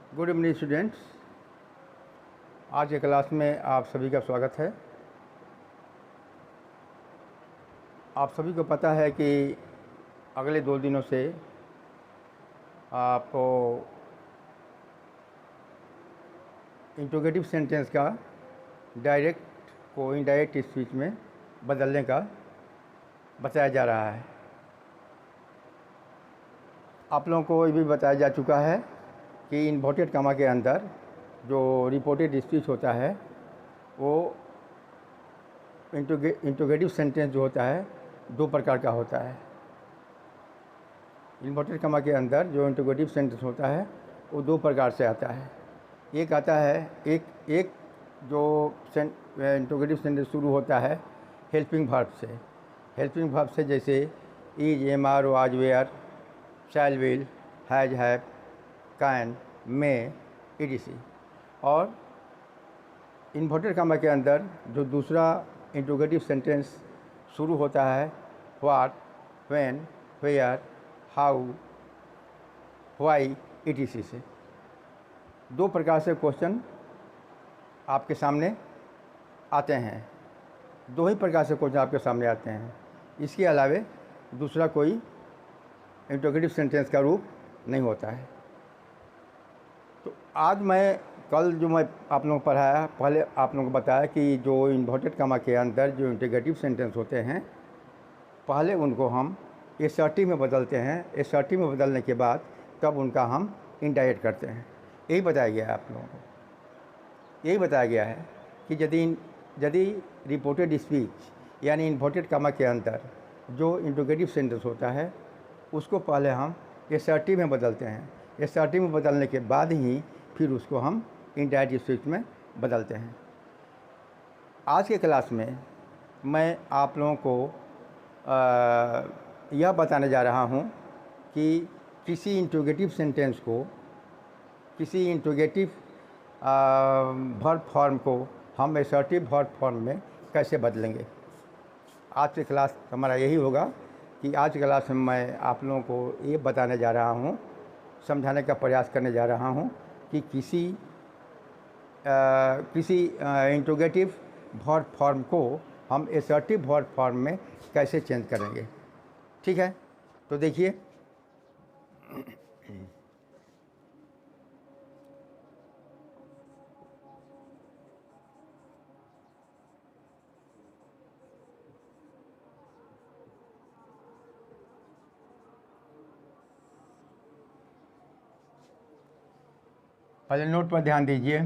Good evening students. आज के class में आप सभी का स्वागत है। आप सभी को पता है कि अगले 2 दिनों से आपको इंट्रोगेटिव सेंटेंस का डायरेक्ट को इनडायरेक्ट स्पीच में बदलने का बताया जा रहा है। आप लोगों को ये भी बताया जा चुका है कि इन्वर्टेड कॉमा के अंदर जो रिपोर्टेड स्पीच होता है वो इंट्रोगेटिव सेंटेंस जो होता है 2 प्रकार का होता है। इन्वर्टेड कॉमा के अंदर जो इंट्रोगेटिव सेंटेंस होता है वो 2 प्रकार से आता है। एक आता है एक जो इंट्रोगेटिव सेंटेंस शुरू होता है हेल्पिंग वर्ब से। हेल्पिंग वर्ब से जैसे is, am, are, was, were, shall, will, has, have, can, may, etc। और इन्वर्टेड कॉमा के अंदर जो दूसरा इंट्रोगेटिव सेंटेंस शुरू होता है what, when, where, how, why, etc से। 2 प्रकार से क्वेश्चन आपके सामने आते हैं। 2 ही प्रकार से क्वेश्चन आपके सामने आते हैं। इसके अलावे दूसरा कोई इंट्रोगेटिव सेंटेंस का रूप नहीं होता है। तो आज कल जो मैं आप लोगों को पढ़ाया, पहले आप लोगों को बताया कि जो इन्वर्टेड कॉमा के अंदर जो इंट्रोगेटिव सेंटेंस होते हैं पहले उनको हम एसर्टिव में बदलते हैं। एसर्टिव में बदलने के बाद तब उनका हम इनडायरेक्ट करते हैं। यही बताया गया है आप लोगों को। यही बताया गया है कि यदि रिपोर्टेड स्पीच यानी इन्वर्टेड कॉमा के अंदर जो इंट्रोगेटिव सेंटेंस होता है उसको पहले हम एसर्टिव में बदलते हैं। एसर्टिव में बदलने के बाद ही फिर उसको हम इनडायरेक्ट स्पीच में बदलते हैं। आज के क्लास में मैं आप लोगों को यह बताने जा रहा हूँ कि किसी इंट्रोगेटिव सेंटेंस को, किसी इंट्रोगेटिव वर्ब फॉर्म को हम एसर्टिव वर्ब फॉर्म में कैसे बदलेंगे। आज की क्लास हमारा यही होगा कि आज की क्लास में मैं आप लोगों को ये बताने जा रहा हूँ, समझाने का प्रयास करने जा रहा हूँ कि किसी इंट्रोगेटिव वर्ब फॉर्म को हम एसर्टिव वर्ब फॉर्म में कैसे चेंज करेंगे। ठीक है, तो देखिए पहले नोट पर ध्यान दीजिए।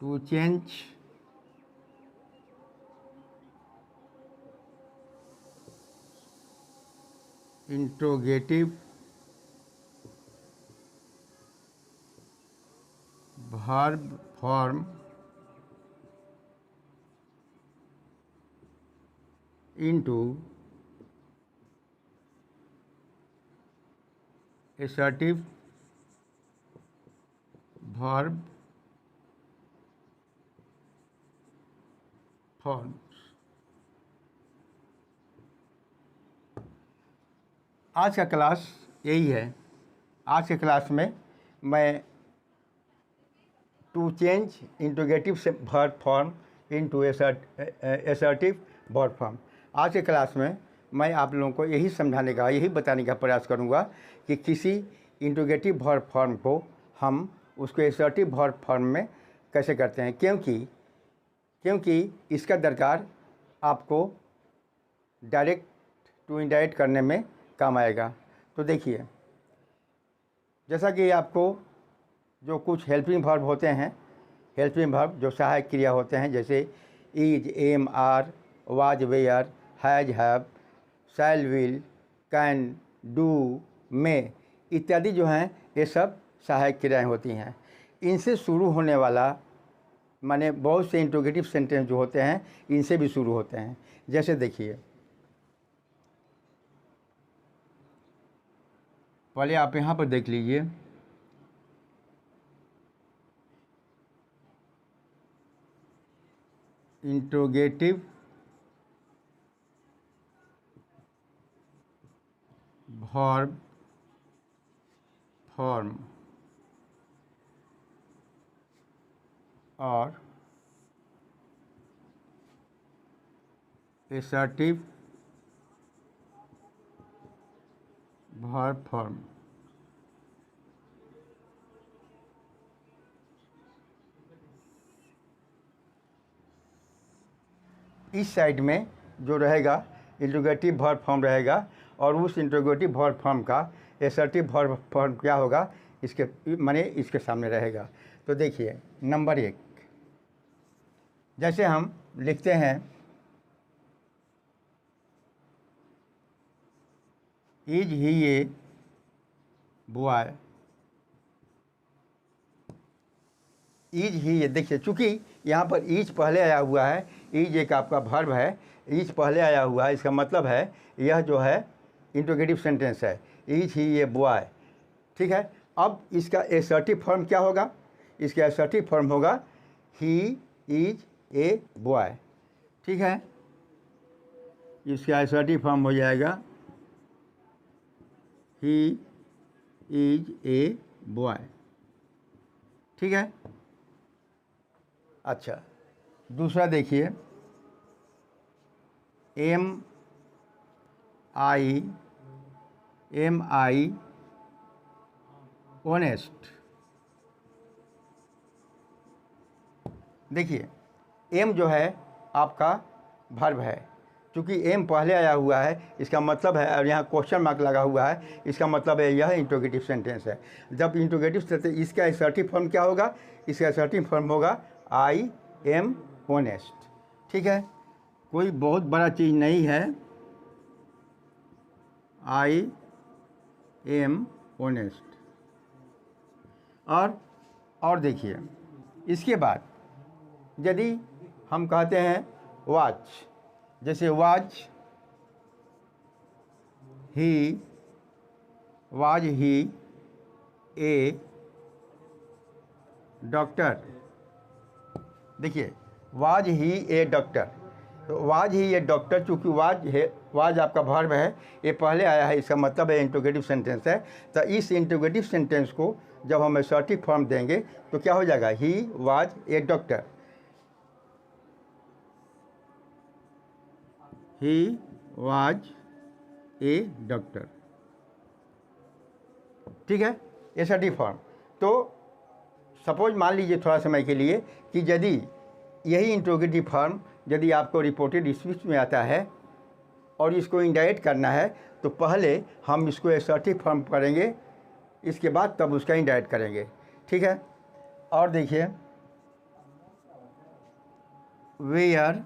To change interrogative verb form into assertive verb forms। आज का क्लास यही है। आज के क्लास में मैं to change interrogative verb form into assertive verb form, आज के क्लास में मैं आप लोगों को यही समझाने का, यही बताने का प्रयास करूंगा कि किसी इंट्रोगेटिव वर्ब फॉर्म को हम उसको एसर्टिव वर्ब फॉर्म में कैसे करते हैं, क्योंकि इसका दरकार आपको डायरेक्ट टू इनडायरेक्ट करने में काम आएगा। तो देखिए, जैसा कि आपको जो कुछ हेल्पिंग वर्ब होते हैं, हेल्पिंग वर्ब जो सहायक क्रिया होते हैं, जैसे is, am, are, was, were, has, have, shall, will, can, do, may इत्यादि जो हैं ये सब सहायक क्रियाएं होती हैं। इनसे शुरू होने वाला माने बहुत से इंट्रोगेटिव सेंटेंस जो होते हैं इनसे भी शुरू होते हैं। जैसे देखिए, पहले आप यहाँ पर देख लीजिए, इंट्रोगेटिव वर्ब फॉर्म और एसर्टिव वर्ब फॉर्म। इस साइड में जो रहेगा इंट्रोगेटिव वर्ब फॉर्म रहेगा और उस इंट्रोगेटिव वर्ब फॉर्म का एसर्टिव वर्ब फॉर्म क्या होगा, इसके माने इसके सामने रहेगा। तो देखिए नंबर 1, जैसे हम लिखते हैं is he a boy, is he a, देखिए चूँकि यहाँ पर ईज पहले आया हुआ है, ईज एक आपका वर्ब है, ईज पहले आया हुआ है, इसका मतलब है यह जो है इंट्रोगेटिव सेंटेंस है, इज ही ए बॉय। ठीक है, अब इसका एसर्टिव फॉर्म क्या होगा, इसका एसर्टिव फॉर्म होगा ही इज ए बॉय। ठीक है, इसका एसर्टिव फॉर्म हो जाएगा ही इज ए बॉय। ठीक है, अच्छा दूसरा देखिए एम आई ऑनेस्ट। देखिए एम जो है आपका वर्ब है, चूँकि एम पहले आया हुआ है इसका मतलब है, और यहाँ क्वेश्चन मार्क लगा हुआ है, इसका मतलब है यह इंट्रोगेटिव सेंटेंस है। जब इंट्रोगेटिव सेंटेंस, इसका असर्टिव फॉर्म क्या होगा, इसका असर्टिव फॉर्म होगा आई एम ऑनेस्ट। ठीक है, कोई बहुत बड़ा चीज़ नहीं है, आई एम ऑनेस्ट। और देखिए इसके बाद यदि हम कहते हैं वाच, जैसे वाज ही ए डॉक्टर। देखिए वाज ही ए डॉक्टर, तो वाज ही ए डॉक्टर, चूँकि वाज है, वाज आपका वर्ब है, ये पहले आया है, इसका मतलब है इंट्रोगेटिव सेंटेंस है। तो इस इंट्रोगेटिव सेंटेंस को जब हम असर्टिव फॉर्म देंगे तो क्या हो जाएगा, he was a doctor, he was a doctor. ठीक है, असर्टिव फॉर्म। तो सपोज मान लीजिए थोड़ा समय के लिए कि यदि यही इंट्रोगेटिव फॉर्म यदि आपको रिपोर्टेड स्पीच में आता है और इसको इंडायरेक्ट करना है, तो पहले हम इसको असर्टिव फॉर्म करेंगे, इसके बाद तब उसका इंडायरेक्ट करेंगे। ठीक है, और देखिए were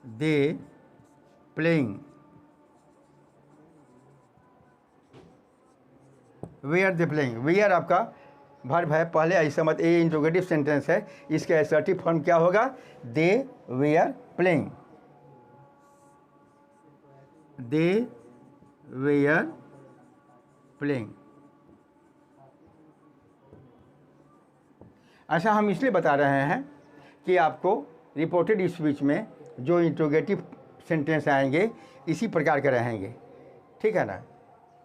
they playing, were they playing, were आपका वर्ब है पहले, ऐसा मत, ये इंट्रोगेटिव सेंटेंस है, इसका असर्टिव फॉर्म क्या होगा, they were playing, they were playing. ऐसा हम इसलिए बता रहे हैं कि आपको रिपोर्टेड स्पीच में जो इंट्रोगेटिव सेंटेंस आएंगे इसी प्रकार के रहेंगे। ठीक है ना,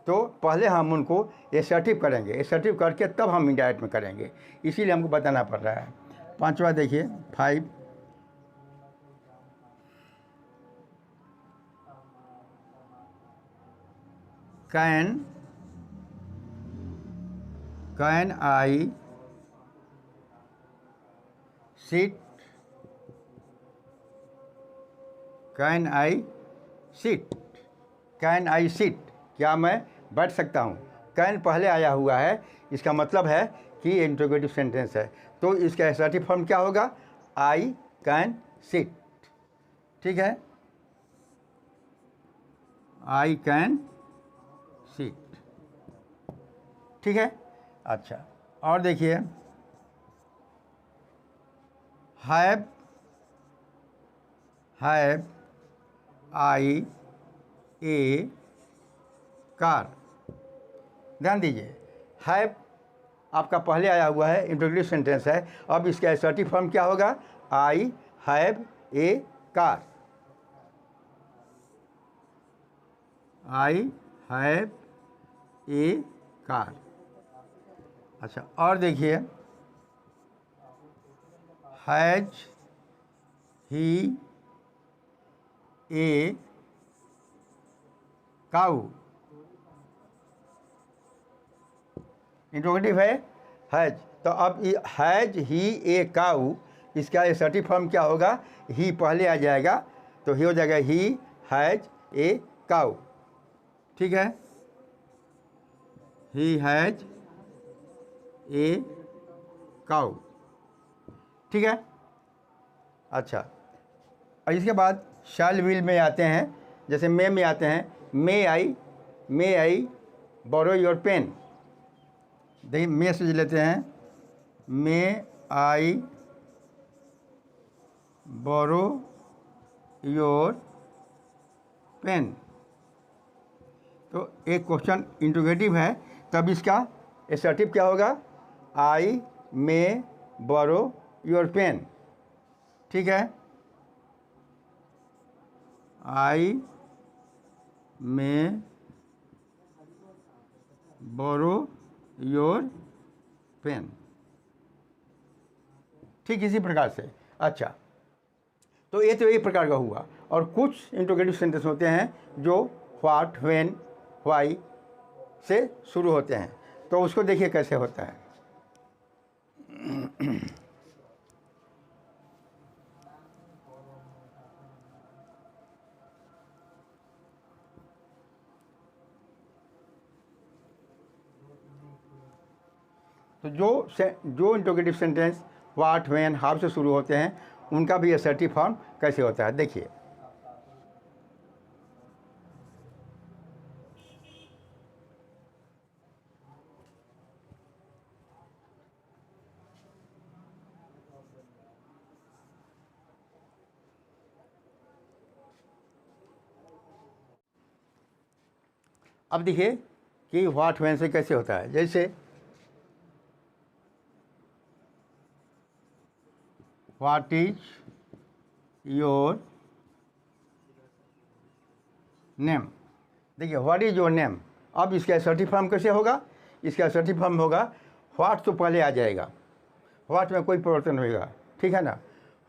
तो पहले हम उनको असर्टिव करेंगे, असर्टिव करके तब हम इंडायरेक्ट में करेंगे, इसीलिए हमको बताना पड़ रहा है। पांचवा देखिए 5, can I sit, can I sit, can I sit, क्या मैं बैठ सकता हूँ। कैन पहले आया हुआ है, इसका मतलब है कि इंट्रोगेटिव सेंटेंस है, तो इसका असर्टिव फॉर्म क्या होगा, आई कैन सिट। ठीक है, आई कैन सिट। ठीक है, अच्छा और देखिए हैव आई ए कार। ध्यान दीजिए हैव आपका पहले आया हुआ है, इंट्रोगेटिव सेंटेंस है, अब इसका असर्टिव फॉर्म क्या होगा, I have a car, I have a car. अच्छा, और देखिए, has he A cow, interrogative है हैज, तो अब हैज ही ए काऊ, इसका एसर्टिव फॉर्म क्या होगा, ही पहले आ जाएगा तो ही हो जाएगा ही हैज ए काऊ। ठीक है, ही हैज ए काऊ। ठीक है। अच्छा, और इसके बाद शैल विल में आते हैं, जैसे मे में आते हैं, मे आई बोरो योर पेन। देखिए मे से लेते हैं, मे आई बोरो योर पेन। तो एक क्वेश्चन इंट्रोगेटिव है, तब इसका एसर्टिव क्या होगा, आई मे बोरो योर पेन। ठीक है, आई मे बोरो योर पेन। ठीक इसी प्रकार से। अच्छा, तो ये तो एक प्रकार का हुआ, और कुछ इंट्रोगेटिव सेंटेंस होते हैं जो व्हाट, व्हेन, व्हाई से शुरू होते हैं, तो उसको देखिए कैसे होता है। तो जो interrogative sentence what, when, how से शुरू होते हैं, उनका भी असर्टिव फॉर्म कैसे होता है, देखिए। अब देखिए कि व्हाट, व्हेन से कैसे होता है, जैसे व्हाट इज योर नेम। देखिए व्हाट इज योर नेम, अब इसका असर्टिव फॉर्म कैसे होगा, इसका असर्टिव फॉर्म होगा व्हाट तो पहले आ जाएगा, व्हाट में कोई परिवर्तन होगा। ठीक है ना,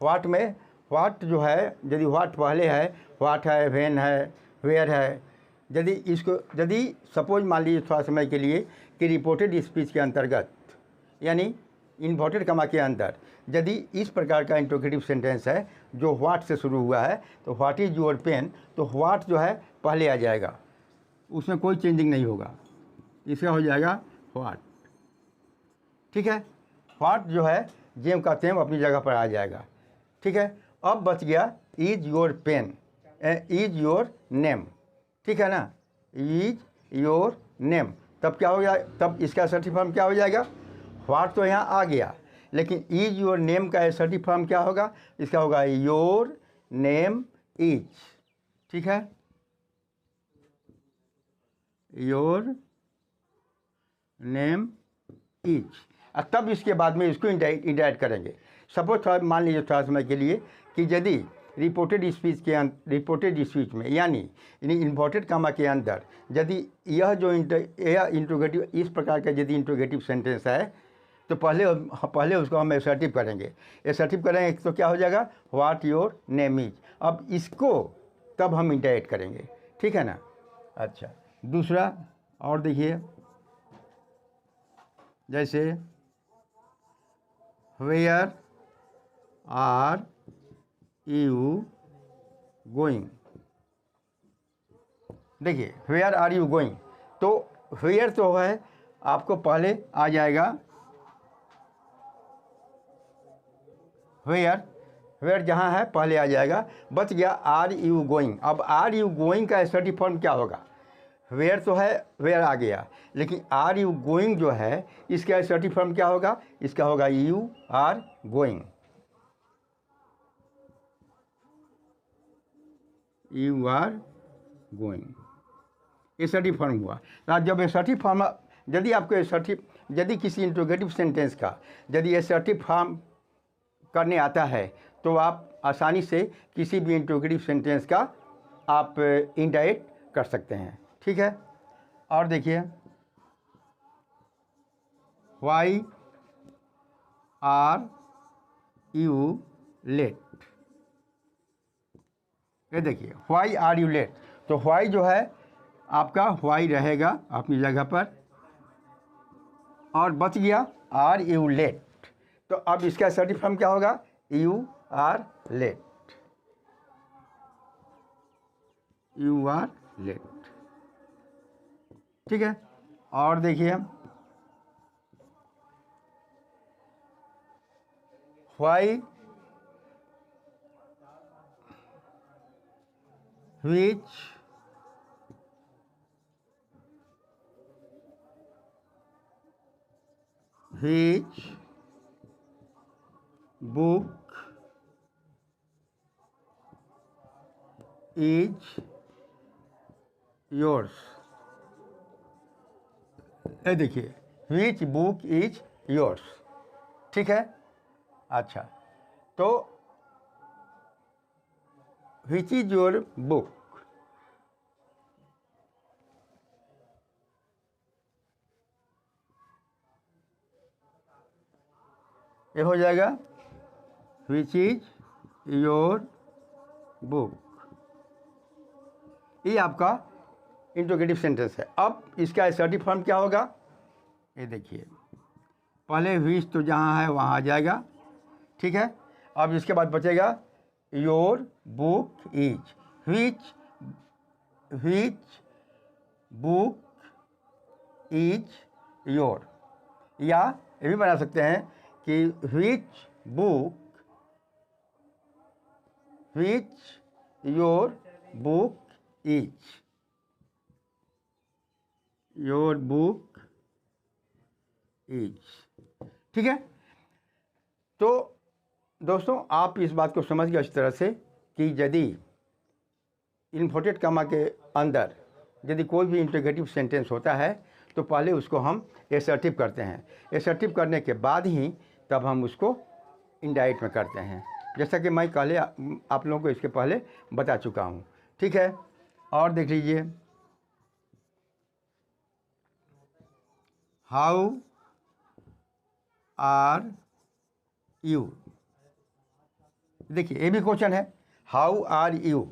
व्हाट में व्हाट जो है, यदि व्हाट पहले है, व्हाट है, व्हेन है, वेयर है, यदि सपोज मान लीजिए थोड़ा समय के लिए कि रिपोर्टेड स्पीच के अंतर्गत, यानी इन्वर्टेड कमा के अंदर, यदि इस प्रकार का इंट्रोगेटिव सेंटेंस है जो व्हाट से शुरू हुआ है, तो व्हाट इज योर पेन, तो व्हाट जो है पहले आ जाएगा, उसमें कोई चेंजिंग नहीं होगा, इसका हो जाएगा व्हाट। ठीक है, व्हाट जो है जेम का तेम अपनी जगह पर आ जाएगा। ठीक है, अब बच गया is your pen, is your name. ठीक है ना, इज योर नेम, तब क्या हो गया, तब इसका असर्टिव फॉर्म क्या हो जाएगा, व्हाट तो यहाँ आ गया, लेकिन इज योर नेम का असर्टिव फॉर्म क्या होगा, इसका होगा योर नेम इज। ठीक है, योर नेम इज, और तब इसके बाद में इसको इंडाइट करेंगे। सपोज थोड़ा मान लीजिए थोड़ा समय के लिए कि यदि रिपोर्टेड स्पीच में, यानी इन्वर्टेड कामा के अंदर, यदि यह जो इंट्रोगेटिव इस प्रकार का यदि इंट्रोगेटिव सेंटेंस है, तो पहले उसको हम एसर्टिव करेंगे तो क्या हो जाएगा, व्हाट योर नेम इज। अब इसको तब हम इंडाइट करेंगे। ठीक है ना। अच्छा, दूसरा और देखिए, जैसे वेयर आर यू गोइंग। देखिए वेयर आर यू गोइंग, तो वेयर तो है आपको पहले आ जाएगा, वेयर जहाँ है पहले आ जाएगा, बच गया आर यू गोइंग। अब आर यू गोइंग का असर्टिव फॉर्म क्या होगा, वेयर तो है, वेयर आ गया, लेकिन आर यू गोइंग जो है इसका असर्टिव फॉर्म क्या होगा, इसका होगा you are going, you are going, assertive form हुआ। जब असर्टिव फॉर्म, यदि आपको असर्टिव, यदि किसी इंट्रोगेटिव सेंटेंस का यदि असर्टिव फॉर्म करने आता है तो आप आसानी से किसी भी इंट्रोगेटिव सेंटेंस का आप इंडाइरेक्ट कर सकते हैं। ठीक है, और देखिए व्हाई आर यू लेट। ये देखिए व्हाई आर यू लेट, तो व्हाई जो है आपका व्हाई रहेगा अपनी जगह पर और बच गया आर यू लेट। तो अब इसका असर्टिव फॉर्म क्या होगा? You are late, you are late. ठीक है, और देखिए why which book is yours। ये देखिए which book is yours। ठीक है, अच्छा, तो which is your book, ये हो जाएगा which is your book। ये आपका इंट्रोगेटिव सेंटेंस है। अब इसका असर्टिव फॉर्म क्या होगा? ये देखिए पहले which तो जहाँ है वहाँ आ जाएगा। ठीक है, अब इसके बाद बचेगा your book is, which book is your, या ये भी बना सकते हैं कि which your book is, your book is. ठीक है, तो दोस्तों आप इस बात को समझ गए इस तरह से कि यदि इन्वर्टेड कॉमा के अंदर यदि कोई भी इंट्रोगेटिव सेंटेंस होता है तो पहले उसको हम एसर्टिव करते हैं, एसर्टिव करने के बाद ही तब हम उसको इंडायरेक्ट में करते हैं, जैसा कि मैं पहले आप लोगों को इसके पहले बता चुका हूँ। ठीक है, और देख लीजिए हाउ आर यू। देखिए ये भी क्वेश्चन है, हाउ आर यू।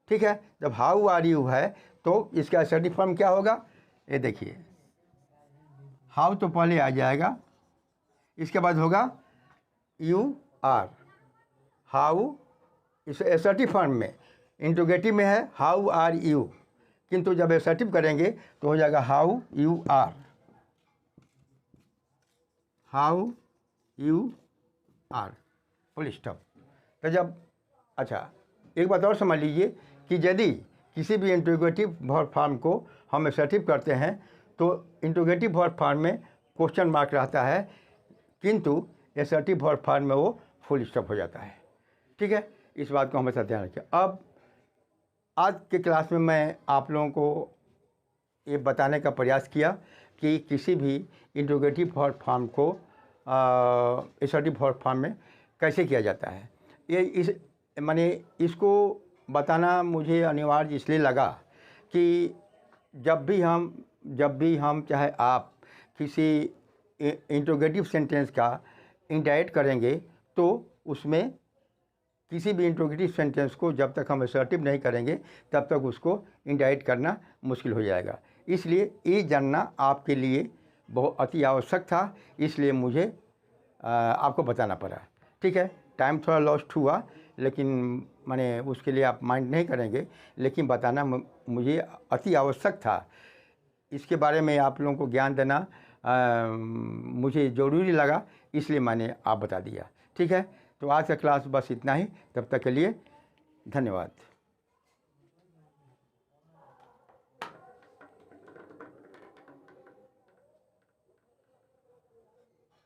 ठीक है, जब हाउ आर यू है तो इसका असर्टिव फॉर्म क्या होगा? ये देखिए हाउ तो पहले आ जाएगा, इसके बाद होगा यू आर। हाउ इस असर्टिव फॉर्म में, इंट्रोगेटिव में है हाउ आर यू, किंतु जब असर्टिव करेंगे तो हो जाएगा how you are, how you are, full stop. तो जब अच्छा एक बात और समझ लीजिए कि यदि किसी भी इंट्रोगेटिव वर्ब फॉर्म को हम असर्टिव करते हैं तो इंट्रोगेटिव वर्ब फॉर्म में क्वेश्चन मार्क रहता है, किंतु असर्टिव वर्ब फॉर्म में वो फुल स्टॉप हो जाता है। ठीक है, इस बात को हमेशा ध्यान रखिए। अब आज के क्लास में मैं आप लोगों को ये बताने का प्रयास किया कि किसी भी इंट्रोगेटिव वर्ब फॉर्म को असर्टिव वर्ब फॉर्म में कैसे किया जाता है। ये इस माने इसको बताना मुझे अनिवार्य इसलिए लगा कि जब भी हम चाहे आप किसी इंट्रोगेटिव सेंटेंस का इंडायरेक्ट करेंगे तो उसमें किसी भी इंट्रोगेटिव सेंटेंस को जब तक हम असर्टिव नहीं करेंगे तब तक उसको इंडायरेक्ट करना मुश्किल हो जाएगा। इसलिए ये जानना आपके लिए बहुत अति आवश्यक था, इसलिए मुझे आपको बताना पड़ा। ठीक है, टाइम थोड़ा लॉस्ट हुआ, लेकिन माने उसके लिए आप माइंड नहीं करेंगे, लेकिन बताना मुझे अति आवश्यक था। इसके बारे में आप लोगों को ज्ञान देना मुझे ज़रूरी लगा, इसलिए मैंने आप बता दिया। ठीक है, तो आज का क्लास बस इतना ही, तब तक के लिए धन्यवाद।